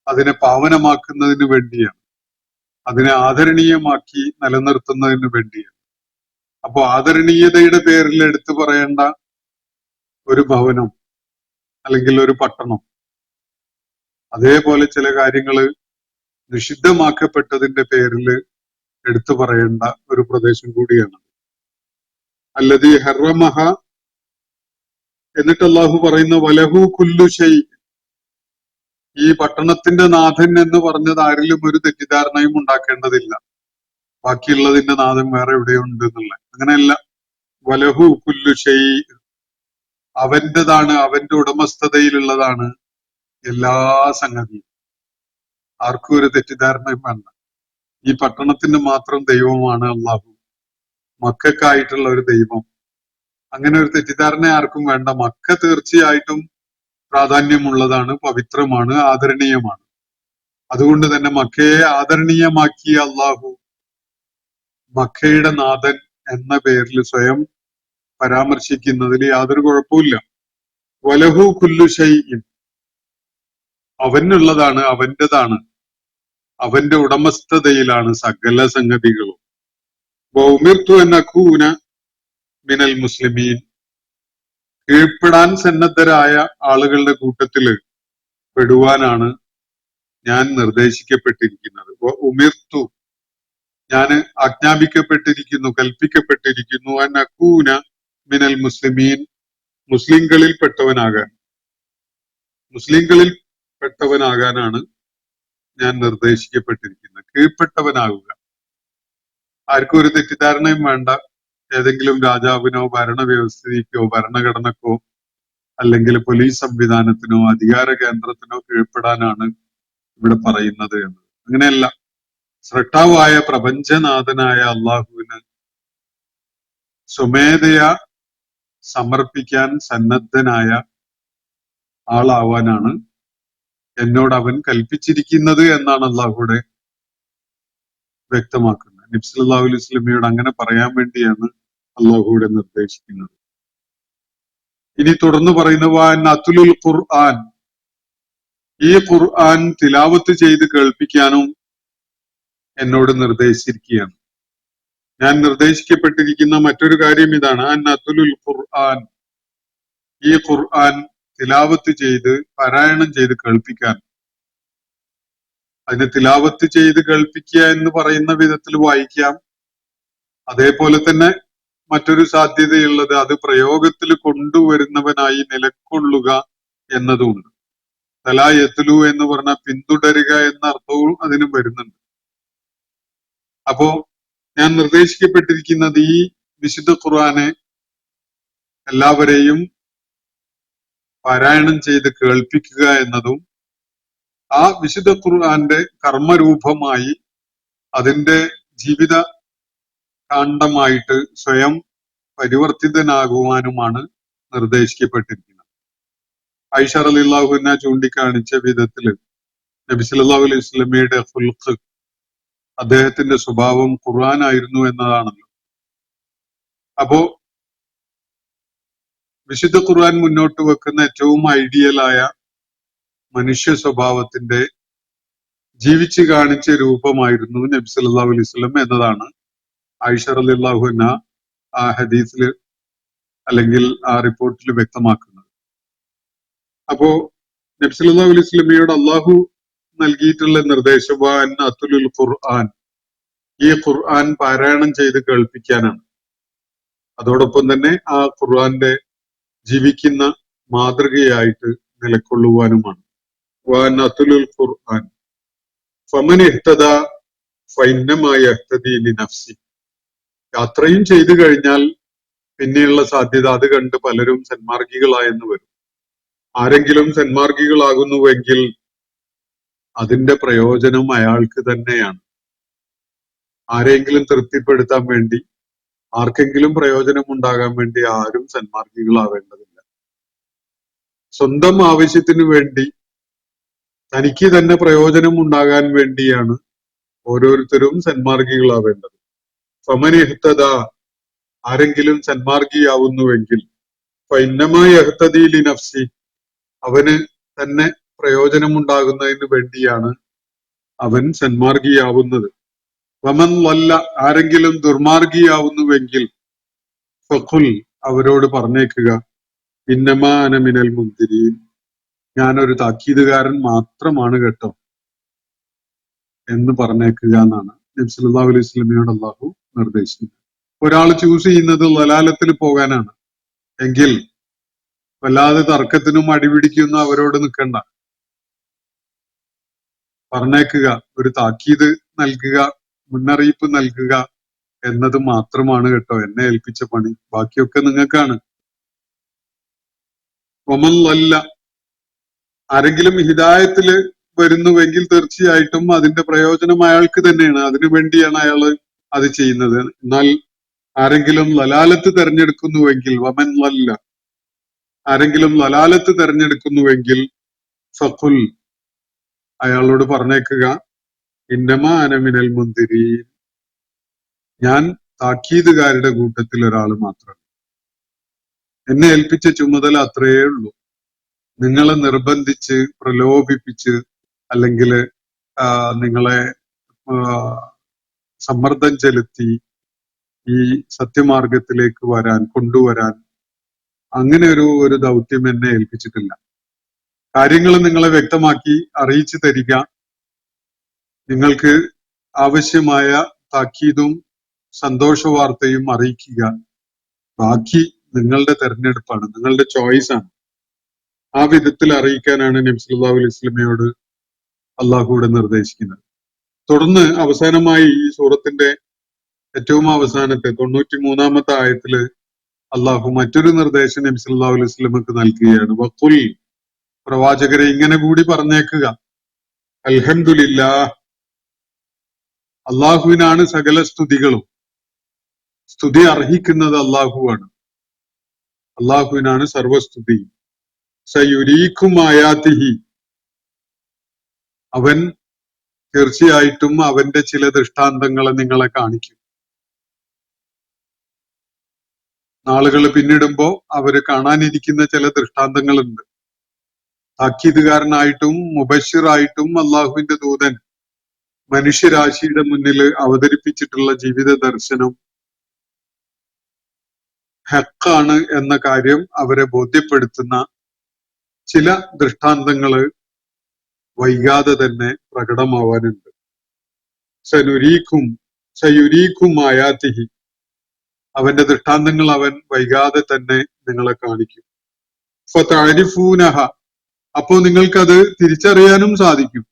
അതിനെ പാവനമാക്കുന്നതിന് വേണ്ടിയാണ്, അതിനെ ആദരണീയമാക്കി നിലനിർത്തുന്നതിന് വേണ്ടിയാണ്. അപ്പോ ആദരണീയതയുടെ പേരിൽ എടുത്തു പറയേണ്ട ഒരു ഭവനം അല്ലെങ്കിൽ ഒരു പട്ടണം, അതേപോലെ ചില കാര്യങ്ങള് നിഷിദ്ധമാക്കപ്പെട്ടതിന്റെ പേരിൽ എടുത്തു പറയേണ്ട ഒരു പ്രദേശം കൂടിയാണ്. അല്ലദീ ഹറമഹ, എന്നിട്ട് അള്ളാഹു പറയുന്ന വലഹു കുല്ലു ഷൈ. ഈ പട്ടണത്തിന്റെ നാഥൻ എന്ന് പറഞ്ഞത് ആരിലും ഒരു തെറ്റിദ്ധാരണയും ഉണ്ടാക്കേണ്ടതില്ല, ബാക്കിയുള്ളതിന്റെ നാഥൻ വേറെ എവിടെയുണ്ട് എന്നുള്ള. അങ്ങനെയല്ല. വലഹു കുല്ലു ഷൈ, അവന്റേതാണ്, അവന്റെ ഉടമസ്ഥതയിലുള്ളതാണ് എല്ലാ സംഗതിയും. ആർക്കും ഒരു തെറ്റിദ്ധാരണയും വേണ്ട. ഈ പട്ടണത്തിന്റെ മാത്രം ദൈവമാണ് അള്ളാഹു, മക്കൾക്കായിട്ടുള്ള ഒരു ദൈവം. അങ്ങനെ ഒരു തെറ്റിദ്ധാരണ ആർക്കും വേണ്ട. മക്ക തീർച്ചയായിട്ടും പ്രാധാന്യമുള്ളതാണ്, പവിത്രമാണ്, ആദരണീയമാണ്. അതുകൊണ്ട് തന്നെ മക്കയെ ആദരണീയമാക്കിയ അള്ളാഹു മക്കയുടെ നാഥൻ എന്ന പേരിൽ സ്വയം പരാമർശിക്കുന്നതിൽ യാതൊരു കുഴപ്പമില്ല. വലഹു കുല്ലു ഷൈഇൻ, അവനുള്ളതാണ്, അവന്റേതാണ്, അവന്റെ ഉടമസ്ഥതയിലാണ് സകല സംഗതികളും. വഉമിർതു അൻ അകൂന മിനൽ മുസ്ലിമീൻ, കീഴ്പ്പെടാൻ സന്നദ്ധരായ ആളുകളുടെ കൂട്ടത്തില് പെടുവാനാണ് ഞാൻ നിർദ്ദേശിക്കപ്പെട്ടിരിക്കുന്നത്. ഉമിർത്തു, ഞാൻ ആജ്ഞാപിക്കപ്പെട്ടിരിക്കുന്നു, കൽപ്പിക്കപ്പെട്ടിരിക്കുന്നു. അൻ അകൂന മിനൽ മുസ്ലിമീൻ, മുസ്ലിങ്ങളിൽ പെട്ടവനാകാനാണ് ഞാൻ നിർദ്ദേശിക്കപ്പെട്ടിരിക്കുന്നത്. കീഴ്പ്പെട്ടവനാകുക. ആർക്കും ഒരു തെറ്റിദ്ധാരണയും വേണ്ട. ഏതെങ്കിലും രാജാവിനോ ഭരണവ്യവസ്ഥയ്ക്കോ ഭരണഘടനക്കോ അല്ലെങ്കിൽ പോലീസ് സംവിധാനത്തിനോ അധികാര കേന്ദ്രത്തിനോ കീഴ്പ്പെടാനാണ് ഇവിടെ പറയുന്നത് എന്ന്. അങ്ങനെയല്ല. സ്രഷ്ടാവായ പ്രപഞ്ചനാഥനായ അള്ളാഹുവിന് സ്വമേധയാ സമർപ്പിക്കാൻ സന്നദ്ധനായ ആളാവാനാണ് എന്നോട് അവൻ കൽപ്പിച്ചിരിക്കുന്നത് എന്നാണ് അള്ളാഹുവിടെ വ്യക്തമാക്കുന്നത്. നബി സല്ലല്ലാഹു അലൈഹി വസല്ലമയോട് അങ്ങനെ പറയാൻ വേണ്ടിയാണ് അള്ളാഹുവിടെ നിർദ്ദേശിക്കുന്നത്. ഇനി തുടർന്ന് പറയുന്ന അതുലുൽ ഖുർആൻ, ഈ ഖുർആൻ തിലാവത്ത് ചെയ്ത് കേൾപ്പിക്കാനും എന്നോട് നിർദ്ദേശിച്ചിരിക്കുകയാണ്. ഞാൻ നിർദ്ദേശിക്കപ്പെട്ടിരിക്കുന്ന മറ്റൊരു കാര്യം ഇതാണ്. അതുലുൽ ഖുർആൻ, ഈ ഖുർആൻ തിലാവത്ത് ചെയ്ത് പാരായണം ചെയ്ത് കേൾപ്പിക്കാൻ. അതിനെ തിലാവത്ത് ചെയ്ത് കേൾപ്പിക്കുക എന്ന് പറയുന്ന വിധത്തിൽ വായിക്കാം. അതേപോലെ തന്നെ മറ്റൊരു സാധ്യതയുള്ളത് അത് പ്രയോഗത്തിൽ കൊണ്ടുവരുന്നവനായി നിലക്കൊള്ളുക എന്നതുമുണ്ട്. തലാ യത്ലു എന്ന് പറഞ്ഞാൽ പിന്തുടരുക എന്ന അർത്ഥവും അതിന് വരുന്നുണ്ട്. അപ്പോ ഞാൻ നിർദ്ദേശിക്കപ്പെട്ടിരിക്കുന്നത് ഈ വിശുദ്ധ ഖുർആനെ എല്ലാവരെയും പാരായണം ചെയ്ത് കേൾപ്പിക്കുക എന്നതും ആ വിശുദ്ധ ഖുർആന്റെ കർമ്മരൂപമായി അതിന്റെ ജീവിത കാണ്ഡമായിട്ട് സ്വയം പരിവർത്തിതനാകുവാനുമാണ് നിർദ്ദേശിക്കപ്പെട്ടിരിക്കുന്നത്. ആയിഷ റളിയല്ലാഹു അൻഹ ചൂണ്ടിക്കാണിച്ച വിധത്തില് നബി സല്ലല്ലാഹു അലൈഹി വസല്ലമയുടെ ഖുൽഖ്, അദ്ദേഹത്തിന്റെ സ്വഭാവം ഖുർആൻ ആയിരുന്നു എന്നതാണല്ലോ. അപ്പോ വിശുദ്ധ ഖുർആൻ മുന്നോട്ട് വെക്കുന്ന ഏറ്റവും ഐഡിയലായ മനുഷ്യ സ്വഭാവത്തിന്റെ ജീവിച്ചു കാണിച്ച രൂപമായിരുന്നു നബി സല്ലല്ലാഹു അലൈഹി വസല്ലം എന്നതാണ് ആയിഷ റളിയല്ലാഹു അൻഹ ആ ഹദീസില് അല്ലെങ്കിൽ ആ റിപ്പോർട്ടിൽ വ്യക്തമാക്കുന്നത്. അപ്പോ നബി സല്ലല്ലാഹു അലൈഹി വസല്ലമയോട് അള്ളാഹു നൽകിയിട്ടുള്ള നിർദ്ദേശം അതുലുൽ ഖുർആൻ, ഈ ഖുർആൻ പാരായണം ചെയ്ത് കേൾപ്പിക്കാനാണ്. അതോടൊപ്പം തന്നെ ആ ഖുർആന്റെ ജീവിക്കുന്ന മാതൃകയായിട്ട് നിലകൊള്ളുവാനുമാണ്. അതുലുൽ ഖുർആൻ ഫമൻ ഇഹ്തദാ ഫഇന്നമാ യഹ്തദി ലിനഫ്സി, അത്രയും ചെയ്തു കഴിഞ്ഞാൽ പിന്നെയുള്ള സാധ്യത അത് കണ്ട് പലരും സന്മാർഗികളായെന്ന് വരും. ആരെങ്കിലും സന്മാർഗികളാകുന്നുവെങ്കിൽ അതിന്റെ പ്രയോജനം അയാൾക്ക് തന്നെയാണ്. ആരെങ്കിലും തൃപ്തിപ്പെടുത്താൻ വേണ്ടി, ആർക്കെങ്കിലും പ്രയോജനം ഉണ്ടാകാൻ വേണ്ടി ആരും സന്മാർഗികളാവേണ്ടതില്ല. സ്വന്തം ആവശ്യത്തിന് വേണ്ടി, തനിക്ക് തന്നെ പ്രയോജനം ഉണ്ടാകാൻ വേണ്ടിയാണ് ഓരോരുത്തരും സന്മാർഗികളാവേണ്ടത്. ഫമൻ ഇഹ്തദാ, ആരെങ്കിലും സന്മാർഗിയാവുന്നുവെങ്കിൽ ഫഇന്നമാ യഹ്തദി ലിനഫ്സി, അവന് തന്നെ പ്രയോജനമുണ്ടാകുന്നതിന് വേണ്ടിയാണ് അവൻ സന്മാർഗിയാവുന്നത്. വമൻ വല്ല, ആരെങ്കിലും ദുർമാർഗിയാവുന്നുവെങ്കിൽ ഫഖുൽ, അവരോട് പറഞ്ഞേക്കുക ഇന്നമാ അന മിനൽ മുൻദിരീൻ, ഞാനൊരു താക്കീതുകാരൻ മാത്രമാണ് കേട്ടോ എന്ന് പറഞ്ഞേക്കുക എന്നാണ് നബി സല്ലല്ലാഹു അലൈഹി വസല്ലമയോട് അല്ലാഹു നിർദ്ദേശിക്കുന്നത്. ഒരാൾ ചൂസ് ചെയ്യുന്നത് ലലാലത്തിൽ പോകാനാണ് എങ്കിൽ വല്ലാതെ തർക്കത്തിനും അടിപിടിക്കൊന്നും അവരോട് നിൽക്കണ്ട. പറഞ്ഞേക്കുക, ഒരു താക്കീത് നൽകുക, മുന്നറിയിപ്പ് നൽകുക എന്നത് മാത്രമാണ് കേട്ടോ എന്നെ ഏൽപ്പിച്ച പണി, ബാക്കിയൊക്കെ നിങ്ങൾക്കാണ്. ഒമൻ വല്ല, ആരെങ്കിലും ഹിദായത്തില് വരുന്നുവെങ്കിൽ തീർച്ചയായിട്ടും അതിന്റെ പ്രയോജനം അയാൾക്ക് തന്നെയാണ്. അതിനു വേണ്ടിയാണ് അയാൾ അത് ചെയ്യുന്നത്. എന്നാൽ ആരെങ്കിലും ലലാലത്ത് തെരഞ്ഞെടുക്കുന്നുവെങ്കിൽ വമൻ ലല്ല, ആരെങ്കിലും ലലാലത്ത് തെരഞ്ഞെടുക്കുന്നുവെങ്കിൽ ഫഖുൽ, അയാളോട് പറഞ്ഞേക്കുക ഇന്നമാ അന മിനൽ മുൻദിരീൻ, ഞാൻ താക്കീതുകാരുടെ കൂട്ടത്തിൽ ഒരാൾ മാത്രം. എന്നെ ഏൽപ്പിച്ച ചുമതല അത്രയേ ഉള്ളൂ. നിങ്ങളെ നിർബന്ധിച്ച് പ്രലോഭിപ്പിച്ച് അല്ലെങ്കിൽ നിങ്ങളെ സമ്മർദ്ദം ചെലുത്തി ഈ സത്യമാർഗത്തിലേക്ക് കൊണ്ടുവരാൻ അങ്ങനെ ഒരു ദൗത്യം എന്നെ ഏൽപ്പിച്ചിട്ടില്ല. കാര്യങ്ങൾ നിങ്ങളെ വ്യക്തമാക്കി അറിയിച്ചു തരിക, നിങ്ങൾക്ക് ആവശ്യമായ താക്കീതും സന്തോഷ വാർത്തയും അറിയിക്കുക, ബാക്കി നിങ്ങളുടെ തെരഞ്ഞെടുപ്പാണ്, നിങ്ങളുടെ ചോയ്സ് ആണ്. ആ വിധത്തിൽ അറിയിക്കാനാണ് നബി സല്ലല്ലാഹു അലൈഹി വസല്ലമയോട് അള്ളാഹുവിടെ നിർദ്ദേശിക്കുന്നത്. തുടർന്ന് അവസാനമായി ഈ സൂറത്തിന്റെ ഏറ്റവും അവസാനത്തെ 93-ാമത്തെ ആയത്തില് അള്ളാഹു മറ്റൊരു നിർദ്ദേശം നബി സല്ലല്ലാഹു അലൈഹി വസല്ലമക്ക് നൽകുകയാണ്. വഖുൽ, പ്രവാചകരെ ഇങ്ങനെ കൂടി പറഞ്ഞേക്കുക, അൽഹംദുലില്ലാഹ്, അള്ളാഹുവിനാണ് സകല സ്തുതികളും. സ്തുതി അർഹിക്കുന്നത് അള്ളാഹുവാണ്, അള്ളാഹുവിനാണ് സർവസ്തുതി. സയുരീക്കും ആയാതിഹി, അവൻ തീർച്ചയായിട്ടും അവന്റെ ചില ദൃഷ്ടാന്തങ്ങളെ നിങ്ങളെ കാണിക്കും. നാളുകൾ പിന്നിടുമ്പോ അവര് കാണാനിരിക്കുന്ന ചില ദൃഷ്ടാന്തങ്ങളുണ്ട്. താക്കീതുകാരനായിട്ടും മുബശ്ശിറായിട്ടും അള്ളാഹുവിന്റെ ദൂതൻ മനുഷ്യരാശിയുടെ മുന്നിൽ അവതരിപ്പിച്ചിട്ടുള്ള ജീവിത ദർശനം ഹക്കാണ് എന്ന കാര്യം അവരെ ബോധ്യപ്പെടുത്തുന്ന ചില ദൃഷ്ടാന്തങ്ങള് വൈകാതെ തന്നെ പ്രകടമാവാനുണ്ട്. സയുരീക്കും ആയാതിഹി, അവന്റെ ദൃഷ്ടാന്തങ്ങൾ അവൻ വൈകാതെ തന്നെ നിങ്ങളെ കാണിക്കും. ഫതഅരിഫൂനഹ, അപ്പോ നിങ്ങൾക്കത് തിരിച്ചറിയാനും സാധിക്കും.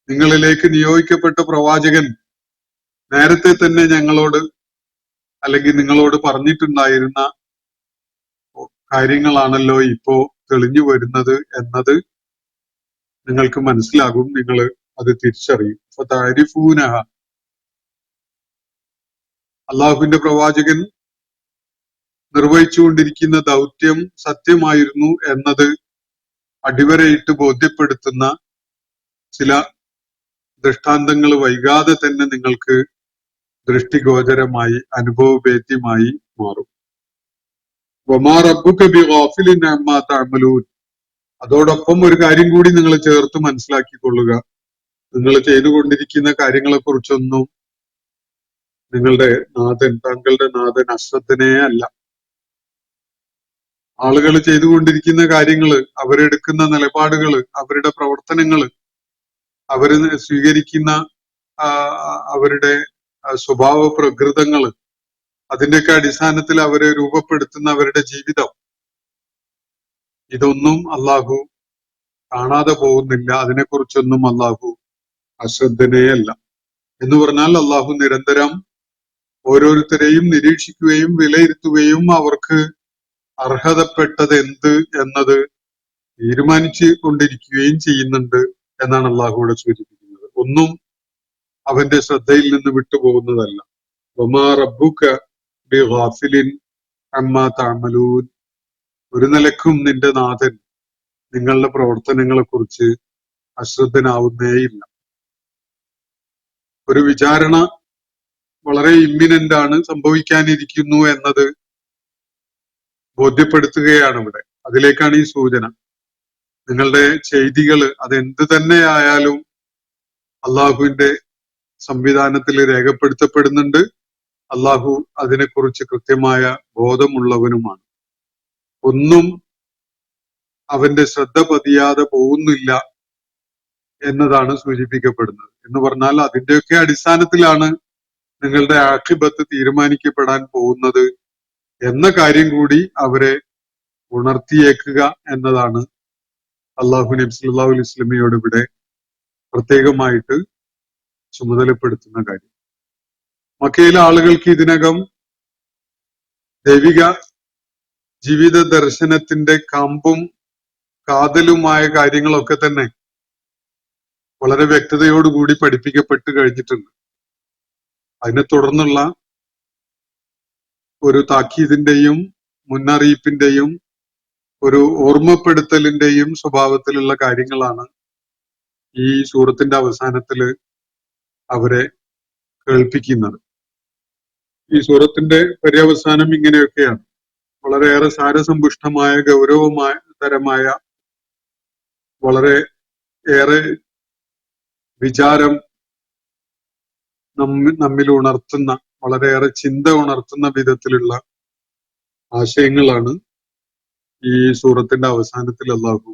നിങ്ങളിലേക്ക് നിയോഗിക്കപ്പെട്ട പ്രവാചകൻ നേരത്തെ തന്നെ ഞങ്ങളോട് അല്ലെങ്കിൽ നിങ്ങളോട് പറഞ്ഞിട്ടുണ്ടായിരുന്ന കാര്യങ്ങളാണല്ലോ ഇപ്പോ തെളിഞ്ഞു വരുന്നത് എന്നത് നിങ്ങൾക്ക് മനസ്സിലാകും, നിങ്ങൾ അത് തിരിച്ചറിയും. ഫതഅരിഫൂനഹ, അള്ളാഹുവിന്റെ പ്രവാചകൻ നിർവഹിച്ചുകൊണ്ടിരിക്കുന്ന ദൗത്യം സത്യമായിരുന്നു എന്നത് അടിവരയിട്ട് ബോധ്യപ്പെടുത്തുന്ന ചില ദൃഷ്ടാന്തങ്ങൾ വൈകാതെ തന്നെ നിങ്ങൾക്ക് ദൃഷ്ടിഗോചരമായി അനുഭവവേദ്യമായി മാറും. വമാ റബ്ബുക ബിഗാഫിലിൻ അമ്മാ തഅമലൂൻ, അതോടൊപ്പം ഒരു കാര്യം കൂടി നിങ്ങൾ ചേർത്ത് മനസ്സിലാക്കിക്കൊള്ളുക, നിങ്ങൾ ചെയ്തുകൊണ്ടിരിക്കുന്ന കാര്യങ്ങളെ കുറിച്ചൊന്നും താങ്കളുടെ നാഥൻ അശ്രദ്ധനേ അല്ല. ആളുകൾ ചെയ്തുകൊണ്ടിരിക്കുന്ന കാര്യങ്ങള്, അവരെടുക്കുന്ന നിലപാടുകള്, അവരുടെ പ്രവർത്തനങ്ങള്, അവര് സ്വീകരിക്കുന്ന അവരുടെ സ്വഭാവ പ്രകൃതങ്ങള്, അതിന്റെയൊക്കെ അടിസ്ഥാനത്തിൽ അവരെ രൂപപ്പെടുത്തുന്ന അവരുടെ ജീവിതം, ഇതൊന്നും അള്ളാഹു കാണാതെ പോകുന്നില്ല. അതിനെക്കുറിച്ചൊന്നും അള്ളാഹു അശ്രദ്ധനേയല്ല. എന്ന് പറഞ്ഞാൽ അള്ളാഹു നിരന്തരം ഓരോരുത്തരെയും നിരീക്ഷിക്കുകയും വിലയിരുത്തുകയും അവർക്ക് അർഹതപ്പെട്ടത് എന്ത് എന്നത് തീരുമാനിച്ചു കൊണ്ടിരിക്കുകയും ചെയ്യുന്നുണ്ട് എന്നാണ് അള്ളാഹു ഇവിടെ സൂചിപ്പിക്കുന്നത്. ഒന്നും അവന്റെ ശ്രദ്ധയിൽ നിന്ന് വിട്ടുപോകുന്നതല്ല. വമാ റബ്ബുക ബിഗാഫിലിൻ അമ്മാ തഅമലൂൻ, ഒരു നിലക്കും നിന്റെ നാഥൻ നിങ്ങളുടെ പ്രവർത്തനങ്ങളെ കുറിച്ച് അശ്രദ്ധനാവുന്നേയില്ല. ഒരു വിചാരണ വളരെ ഇമ്മിനന്റ് ആണ്, സംഭവിക്കാനിരിക്കുന്നു എന്നത് ബോധ്യപ്പെടുത്തുകയാണ് ഇവിടെ. അതിലേക്കാണ് ഈ സൂചന. നിങ്ങളുടെ ചെയ്തികള് അതെന്ത് തന്നെ ആയാലും അള്ളാഹുവിന്റെ സംവിധാനത്തിൽ രേഖപ്പെടുത്തപ്പെടുന്നുണ്ട്. അള്ളാഹു അതിനെക്കുറിച്ച് കൃത്യമായ ബോധമുള്ളവനുമാണ്. ഒന്നും അവന്റെ ശ്രദ്ധ പതിയാതെ പോകുന്നില്ല എന്നതാണ് സൂചിപ്പിക്കപ്പെടുന്നത്. എന്ന് പറഞ്ഞാൽ അതിന്റെയൊക്കെ അടിസ്ഥാനത്തിലാണ് നിങ്ങളുടെ ആഖിബത്ത് തീരുമാനിക്കപ്പെടാൻ പോകുന്നത് എന്ന കാര്യം കൂടി അവരെ ഉണർത്തിയേക്കുക എന്നതാണ് അള്ളാഹു നബി സല്ലല്ലാഹു അലൈഹി വസല്ലമയോട് ഇവിടെ പ്രത്യേകമായിട്ട് ചുമതലപ്പെടുത്തുന്ന കാര്യം. മക്കയിലെ ആളുകൾക്ക് ഇതിനകം ദൈവിക ജീവിത ദർശനത്തിന്റെ കമ്പും കാതലുമായ കാര്യങ്ങളൊക്കെ തന്നെ വളരെ വ്യക്തതയോടുകൂടി പഠിപ്പിക്കപ്പെട്ട് കഴിഞ്ഞിട്ടുണ്ട്. അതിനെ തുടർന്നുള്ള ഒരു താക്കീതിന്റെയും മുന്നറിയിപ്പിന്റെയും ഒരു ഓർമ്മപ്പെടുത്തലിന്റെയും സ്വഭാവത്തിലുള്ള കാര്യങ്ങളാണ് ഈ സൂറത്തിന്റെ അവസാനത്തില് അവരെ കേൾപ്പിക്കുന്നത്. ഈ സൂറത്തിന്റെ പര്യവസാനം ഇങ്ങനെയൊക്കെയാണ്. വളരെയേറെ സാരസമ്പുഷ്ടമായ ഗൗരവതരമായ വളരെ ഏറെ വിചാരം നമ്മിൽ ഉണർത്തുന്ന, വളരെയേറെ ചിന്ത ഉണർത്തുന്ന വിധത്തിലുള്ള ആശയങ്ങളാണ് ഈ സൂറത്തിന്റെ അവസാനത്തിൽ അല്ലാഹു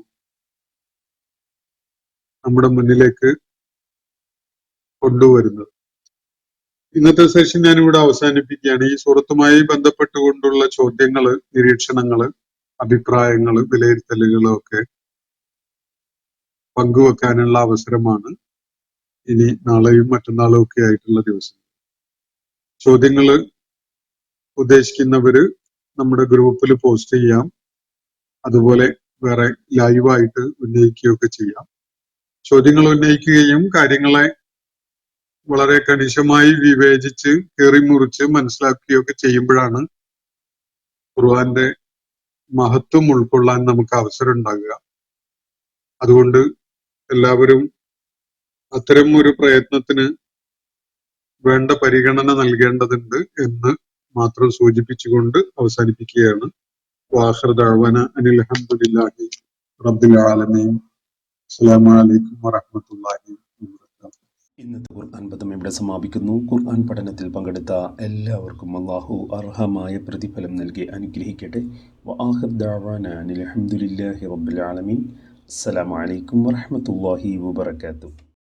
നമ്മുടെ മുന്നിലേക്ക് കൊണ്ടുവരുന്നത്. ഇന്നത്തെ സെഷൻ ഞാനിവിടെ അവസാനിപ്പിക്കുകയാണ്. ഈ സൂറത്തുമായി ബന്ധപ്പെട്ടുകൊണ്ടുള്ള ചോദ്യങ്ങള്, നിരീക്ഷണങ്ങള്, അഭിപ്രായങ്ങള്, വിലയിരുത്തലുകളും ഒക്കെ പങ്കുവെക്കാനുള്ള അവസരമാണ് ഇനി നാളെയും മറ്റന്നാളും ഒക്കെ ആയിട്ടുള്ള ദിവസം. ചോദ്യങ്ങള് ഉദ്ദേശിക്കുന്നവര് നമ്മുടെ ഗ്രൂപ്പിൽ പോസ്റ്റ് ചെയ്യാം. അതുപോലെ വേറെ ലൈവായിട്ട് ഉന്നയിക്കുകയൊക്കെ ചെയ്യാം. ചോദ്യങ്ങൾ ഉന്നയിക്കുകയും കാര്യങ്ങളെ വളരെ കണിശമായി വിവേചിച്ച് കീറിമുറിച്ച് മനസ്സിലാക്കുകയൊക്കെ ചെയ്യുമ്പോഴാണ് ഖുർആന്റെ മഹത്വം ഉൾക്കൊള്ളാൻ നമുക്ക് അവസരം ഉണ്ടാകുക. അതുകൊണ്ട് എല്ലാവരും അത്തരം ഒരു പ്രയത്നത്തിന് വേണ്ട പരിഗണന നൽകേണ്ടതുണ്ട് എന്ന് മാത്രം സൂചിപ്പിച്ചുകൊണ്ട് അവസാനിപ്പിക്കുകയാണ്. വാഖിർ ദഅ്വാന അനിൽ ഹംദുലില്ലാഹി റബ്ബിൽ ആലമീൻ. അസ്സലാമു അലൈക്കും വറഹ്മത്തുള്ളാഹി വബറകാതുഹു. ഇന്നത്തെ ഖുർആൻ പദം ഇവിടെ സമാപിക്കുന്നു. ഖുർആൻ പഠനത്തിൽ പങ്കെടുത്ത എല്ലാവർക്കും അല്ലാഹു അർഹമായ പ്രതിഫലം നൽകി അനുഗ്രഹിക്കട്ടെ. വആഖിർ ദഅ്വാന അനിൽ ഹംദുലില്ലാഹി റബ്ബിൽ ആലമീൻ. അസ്സലാമു അലൈക്കും വറഹ്മത്തുള്ളാഹി വബറകാതുഹു.